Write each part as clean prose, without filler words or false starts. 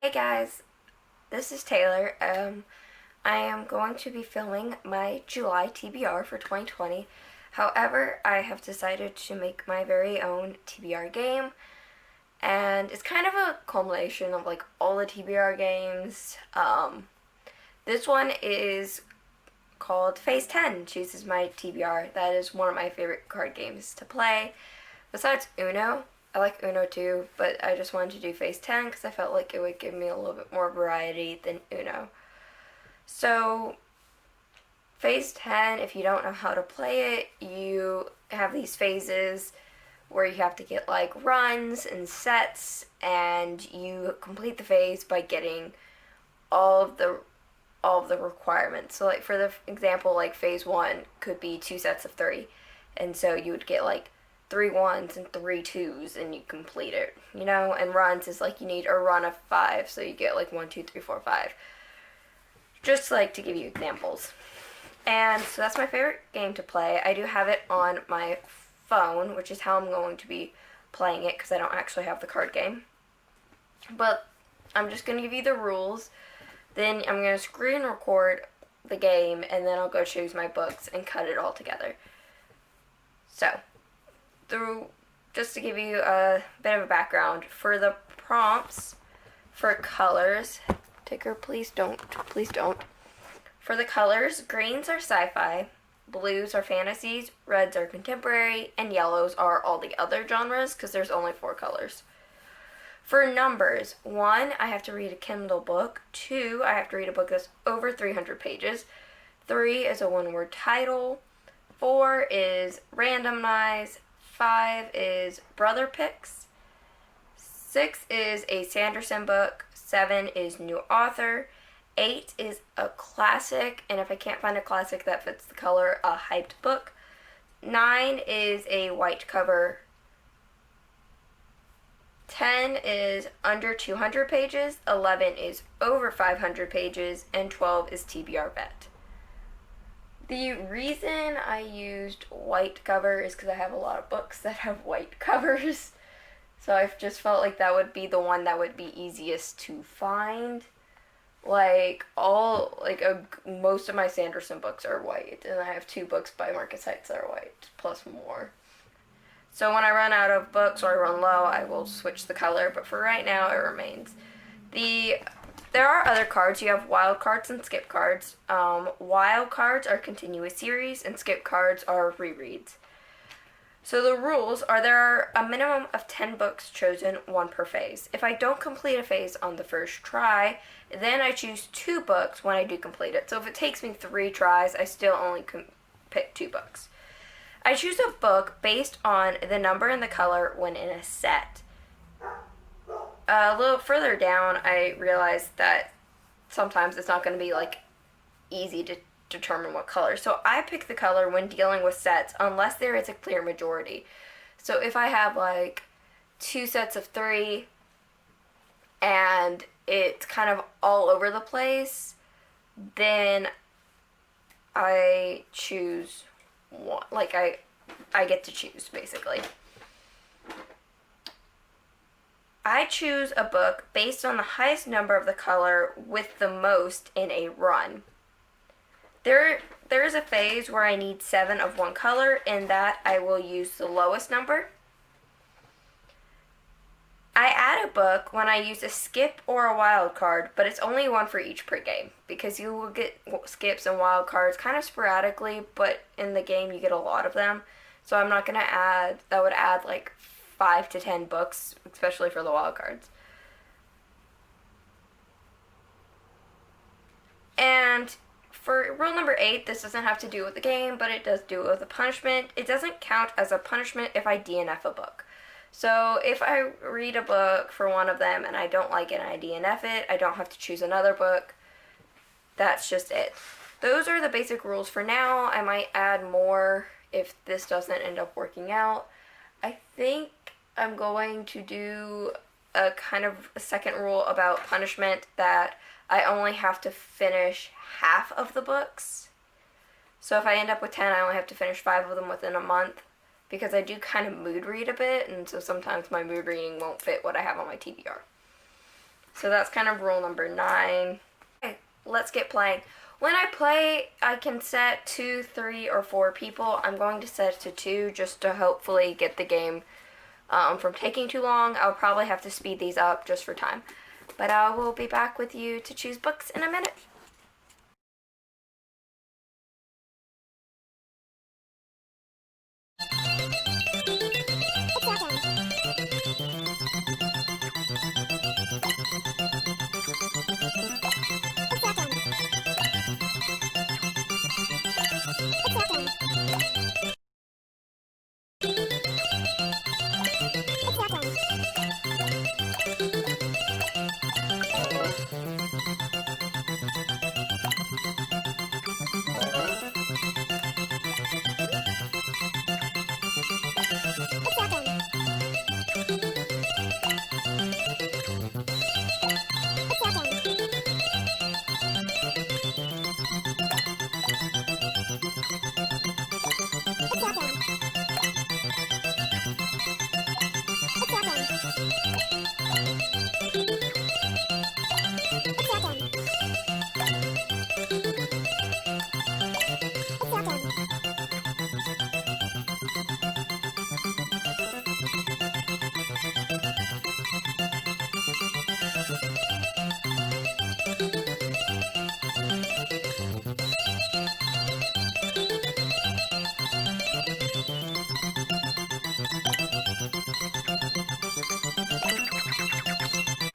Hey guys, this is Taylor. I am going to be filming my July TBR for 2020. However, I have decided to make my very own TBR game, and it's kind of a culmination of like all the TBR games. This one is called Phase 10, chooses my TBR. That is one of my favorite card games to play. Besides Uno, I like Uno too, but I just wanted to do Phase 10 because I felt like it would give me a little bit more variety than Uno. So, Phase 10, if you don't know how to play it, you have these phases where you have to get like runs and sets, and you complete the phase by getting all of the requirements. So like for the example, like phase 1 could be 2 sets of 3. And so you would get like 3 1s and 3 2s and you complete it, and runs is like you need a run of 5, so you get like 1 2 3 4 5. Just like to give you examples. And so that's my favorite game to play. I do have it on my phone, which is how I'm going to be playing it because I don't actually have the card game. But I'm just going to give you the rules. Then I'm going to screen record the game, and then I'll go choose my books and cut it all together. So, just to give you a bit of a background, for the prompts for colors, Ticker, please don't. For the colors, greens are sci-fi, blues are fantasies, reds are contemporary, and yellows are all the other genres because there's only 4 colors. For numbers, 1, I have to read a Kindle book. 2, I have to read a book that's over 300 pages. 3 is a one-word title. 4 is randomize. 5 is brother picks. 6 is a Sanderson book. 7 is new author. 8 is a classic, and if I can't find a classic that fits the color, a hyped book. 9 is a white cover. 10 is under 200 pages, 11 is over 500 pages, and 12 is TBR vet. The reason I used white cover is because I have a lot of books that have white covers. So I just felt like that would be the one that would be easiest to find. Most of my Sanderson books are white, and I have 2 books by Marcus Heights that are white, plus more. So when I run out of books or I run low, I will switch the color, but for right now, it remains. There are other cards. You have wild cards and skip cards. Wild cards are continuous series, and skip cards are rereads. So the rules are there are a minimum of 10 books chosen, 1 per phase. If I don't complete a phase on the first try, then I choose 2 books when I do complete it. So if it takes me 3 tries, I still only pick 2 books. I choose a book based on the number and the color when in a set. A little further down, I realized that sometimes it's not going to be easy to determine what color. So I pick the color when dealing with sets unless there is a clear majority. So if I have 2 sets of 3 and it's kind of all over the place, then I choose one. I get to choose, basically. I choose a book based on the highest number of the color with the most in a run. There is a phase where I need 7 of one color, and that I will use the lowest number. I add a book when I use a skip or a wild card, but it's only 1 for each per-game, because you will get skips and wild cards kind of sporadically, but in the game you get a lot of them. So I'm not going to add, that would add 5 to 10 books, especially for the wild cards. And for rule number 8, this doesn't have to do with the game, but it does do with the punishment. It doesn't count as a punishment if I DNF a book. So if I read a book for one of them and I don't like it and I DNF it, I don't have to choose another book. That's just it. Those are the basic rules for now. I might add more if this doesn't end up working out. I think I'm going to do a kind of a second rule about punishment that I only have to finish half of the books. So if I end up with 10, I only have to finish 5 of them within a month, because I do kind of mood read a bit, and so sometimes my mood reading won't fit what I have on my TBR. So that's kind of rule number 9. Okay, let's get playing. When I play, I can set 2, 3, or 4 people. I'm going to set it to 2 just to hopefully get the game from taking too long. I'll probably have to speed these up just for time. But I will be back with you to choose books in a minute.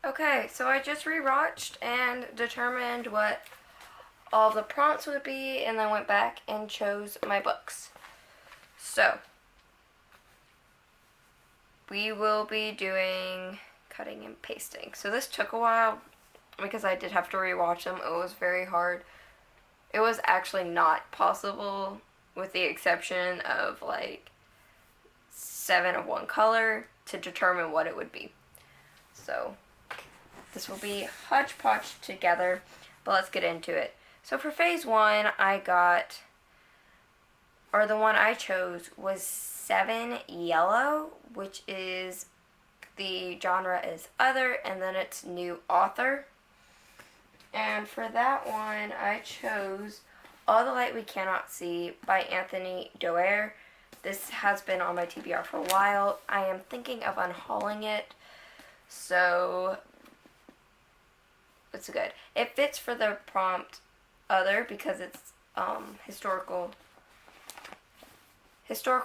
Okay, so I just rewatched and determined what all the prompts would be, and then went back and chose my books. So, we will be doing cutting and pasting. So this took a while because I did have to rewatch them. It was very hard. It was actually not possible with the exception of like 7 of one color to determine what it would be. So this will be hodgepodge together, but let's get into it. So for phase 1, the one I chose was 7 Yellow, which is, the genre is other, and then it's new author. And for that one, I chose All the Light We Cannot See by Anthony Doerr. This has been on my TBR for a while. I am thinking of unhauling it, so it's good. It fits for the prompt other because it's historical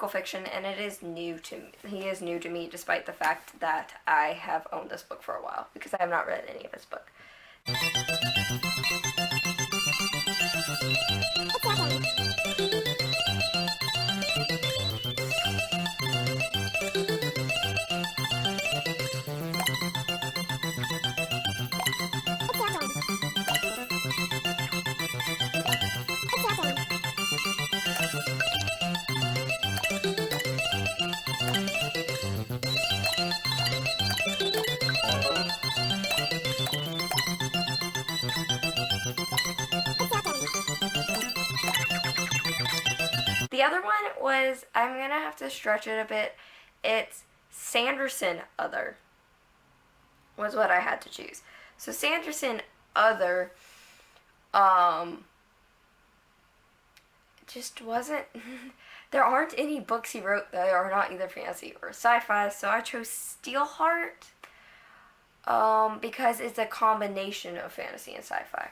fiction, and it is new to me. He is new to me despite the fact that I have owned this book for a while because I have not read any of his book. The other one was, I'm going to have to stretch it a bit, it's Sanderson Other was what I had to choose. So Sanderson Other just wasn't, there aren't any books he wrote that are not either fantasy or sci-fi, so I chose Steelheart because it's a combination of fantasy and sci-fi.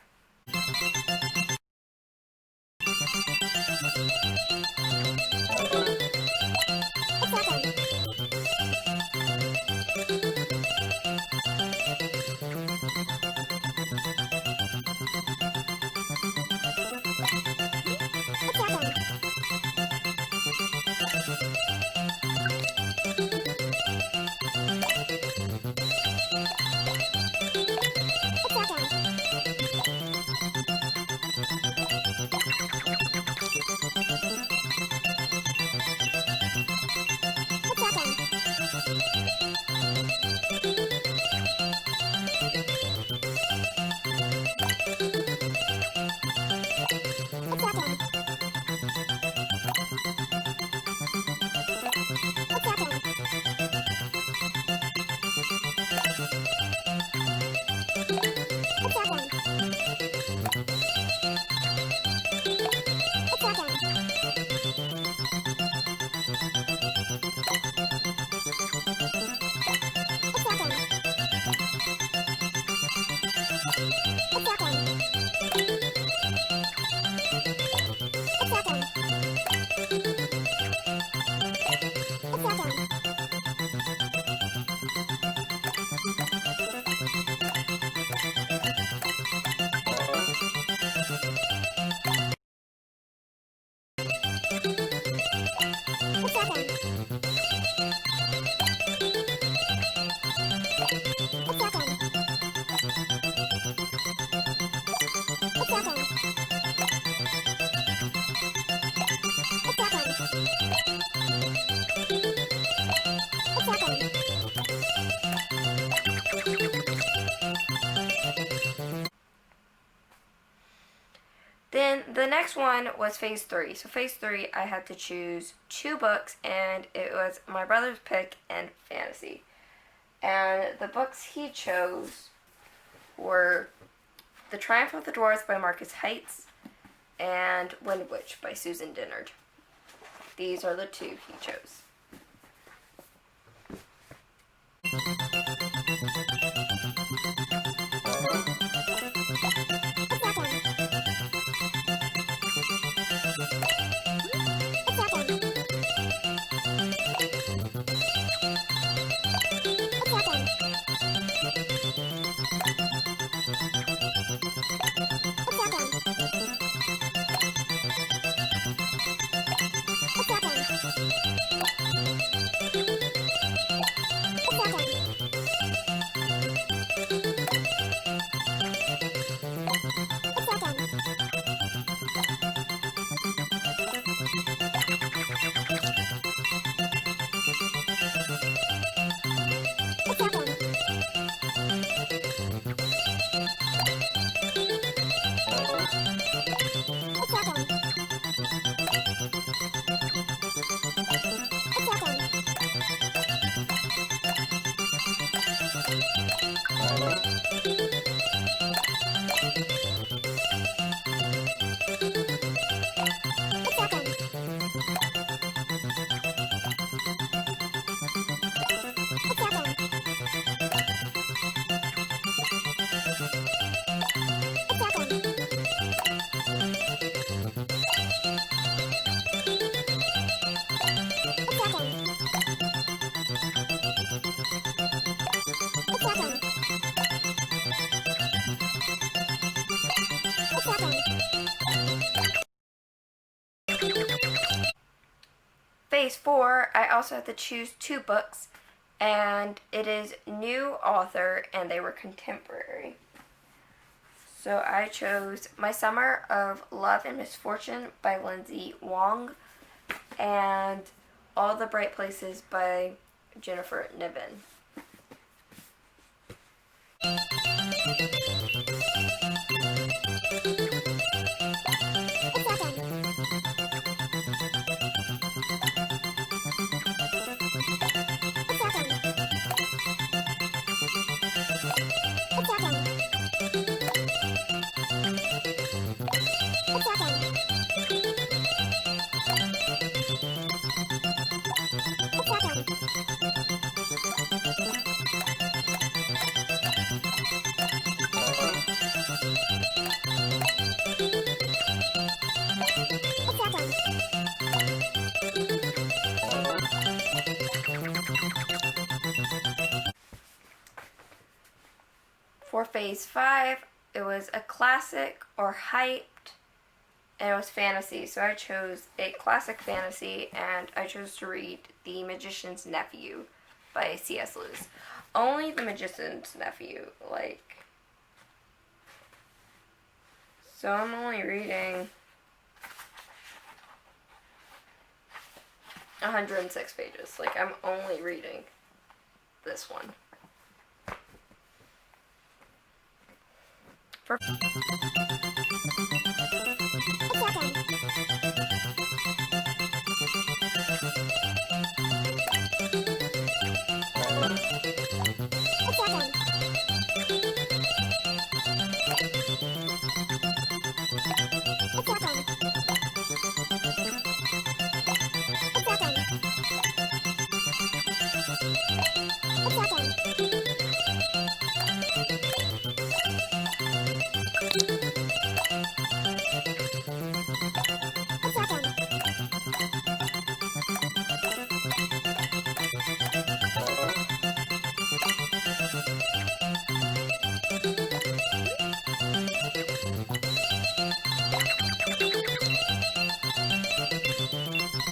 Then the next one was phase 3. So phase 3, I had to choose 2 books, and it was my brother's pick and fantasy. And the books he chose were The Triumph of the Dwarves by Marcus Heights and Wind Witch by Susan Dennard. These are the 2 he chose. Phase 4, I also had to choose 2 books, and it is new author, and they were contemporary. So I chose My Summer of Love and Misfortune by Lindsay Wong and All the Bright Places by Jennifer Niven. For phase 5, it was a classic or hyped, and it was fantasy. So I chose a classic fantasy, and I chose to read The Magician's Nephew by C.S. Lewis. Only The Magician's Nephew, so I'm only reading 106 pages. I'm only reading this one. For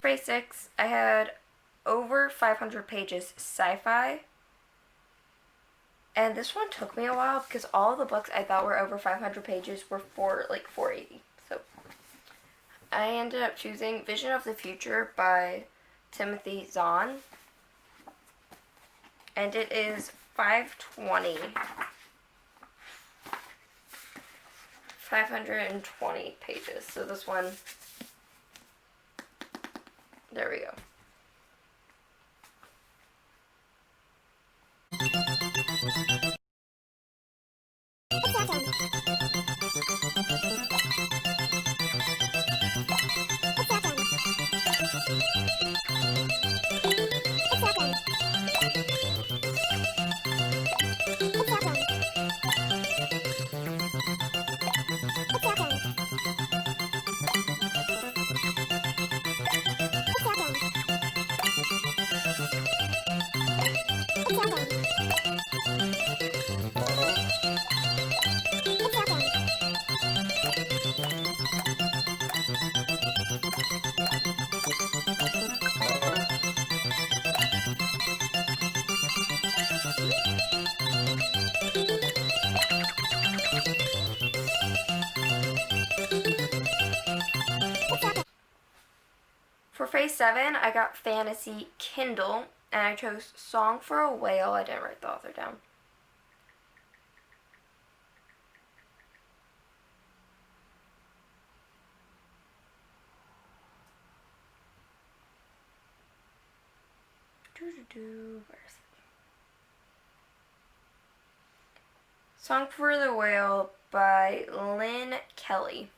phase 6, I had over 500 pages sci-fi. And this one took me a while because all the books I thought were over 500 pages were for 480. So I ended up choosing Vision of the Future by Timothy Zahn. And it is 520. 520 pages. So this one, there we go. For phase 7, I got Fantasy Kindle, and I chose Song for a Whale. I didn't write the author down. Song for the Whale by Lynn Kelly.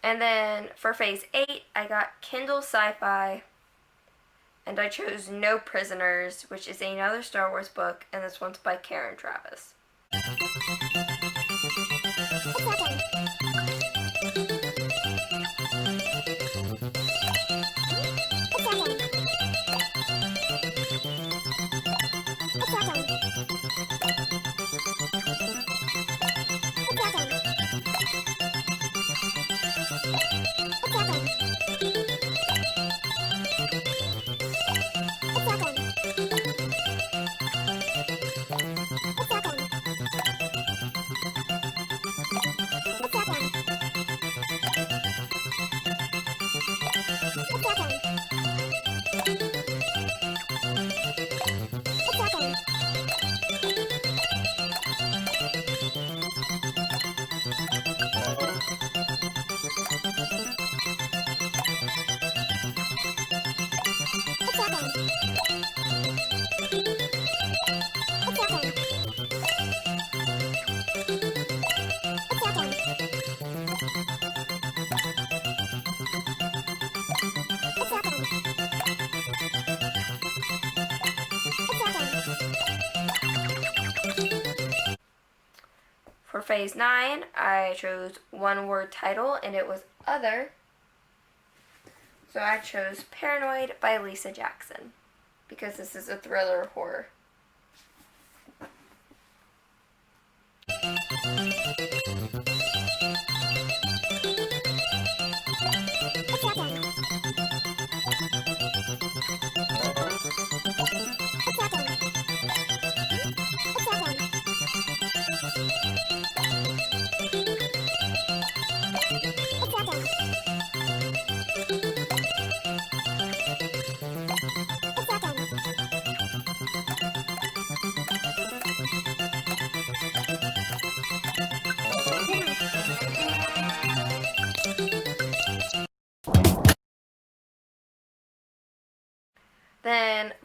And then for phase 8, I got Kindle Sci-Fi, and I chose No Prisoners, which is another Star Wars book, and this one's by Karen Travis. For phase 9, I chose one word title, and it was Other. So I chose Paranoid by Lisa Jackson, because this is a thriller horror.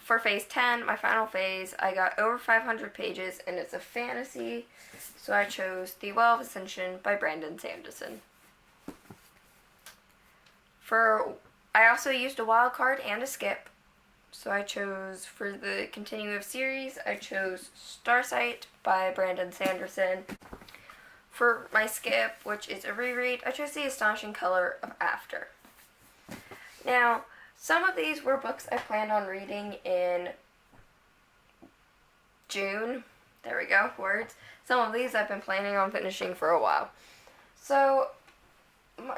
for phase 10, my final phase, I got over 500 pages, and it's a fantasy, so I chose The Well of Ascension by Brandon Sanderson. I also used a wild card and a skip, so I chose, for the continuing series, I chose Starsight by Brandon Sanderson. For my skip, which is a reread, I chose The Astonishing Color of After. Now, some of these were books I planned on reading in June. There we go, words. Some of these I've been planning on finishing for a while. So,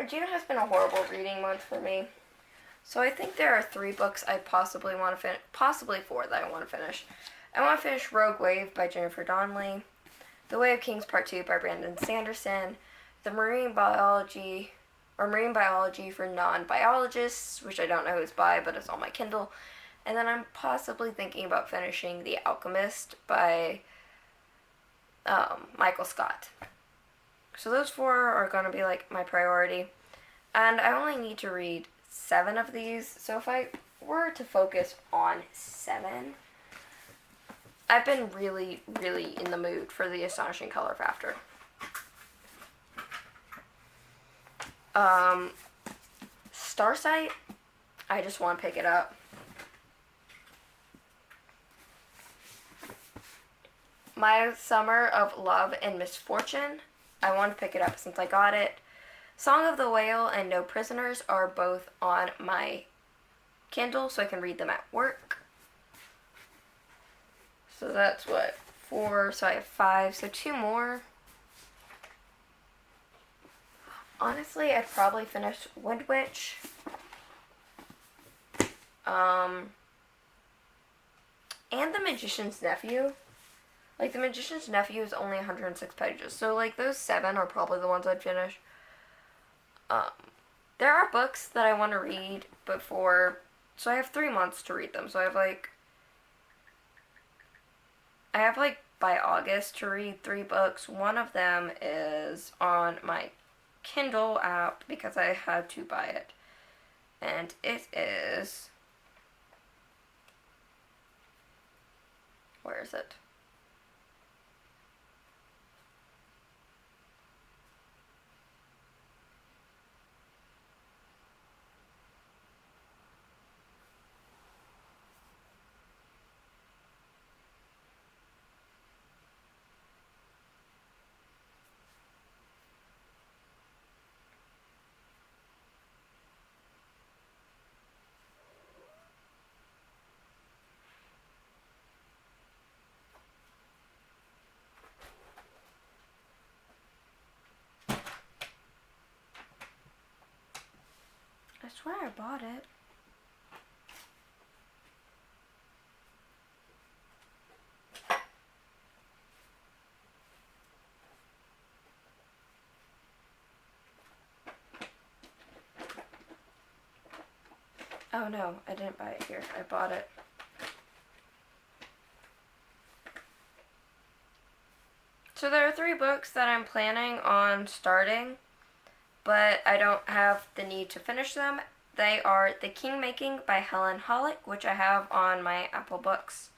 June has been a horrible reading month for me. So I think there are 3 books I possibly want to finish, possibly 4 that I want to finish. I want to finish Rogue Wave by Jennifer Donnelly, The Way of Kings Part 2 by Brandon Sanderson, The Marine Biology for Non-Biologists, which I don't know who's by, but it's on my Kindle. And then I'm possibly thinking about finishing The Alchemist by Michael Scott. So those 4 are going to be like my priority. And I only need to read 7 of these. So if I were to focus on 7, I've been really, really in the mood for The Astonishing Color of After. Starsight, I just want to pick it up. My Summer of Love and Misfortune, I want to pick it up since I got it. Song of the Whale and No Prisoners are both on my Kindle, so I can read them at work. So that's what, 4, so I have 5, so 2 more. Honestly, I'd probably finish Wind Witch. And The Magician's Nephew. Like, The Magician's Nephew is only 106 pages, so, like, those 7 are probably the ones I'd finish. There are books that I want to read before, so I have 3 months to read them, so I have, by August to read 3 books. One of them is on my Kindle app because I had to buy it, and it is, where is it? I swear I bought it. Oh no, I didn't buy it here. I bought it. So there are 3 books that I'm planning on starting, but I don't have the need to finish them. They are The Kingmaking by Helen Hollick, which I have on my Apple Books.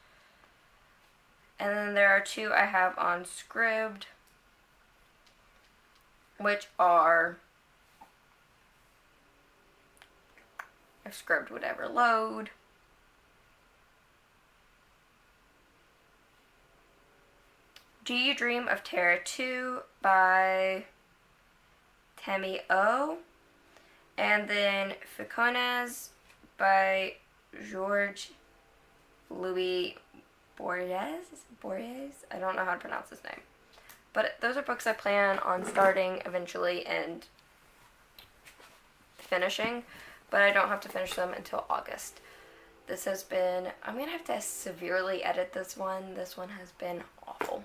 And then there are 2 I have on Scribd, which are, if Scribd would ever load, Do You Dream of Terra 2 by Tammy O, and then Ficones by George Louis Borges? I don't know how to pronounce his name. But those are books I plan on starting eventually and finishing, but I don't have to finish them until August. This has been, I'm going to have to severely edit this one. This one has been awful.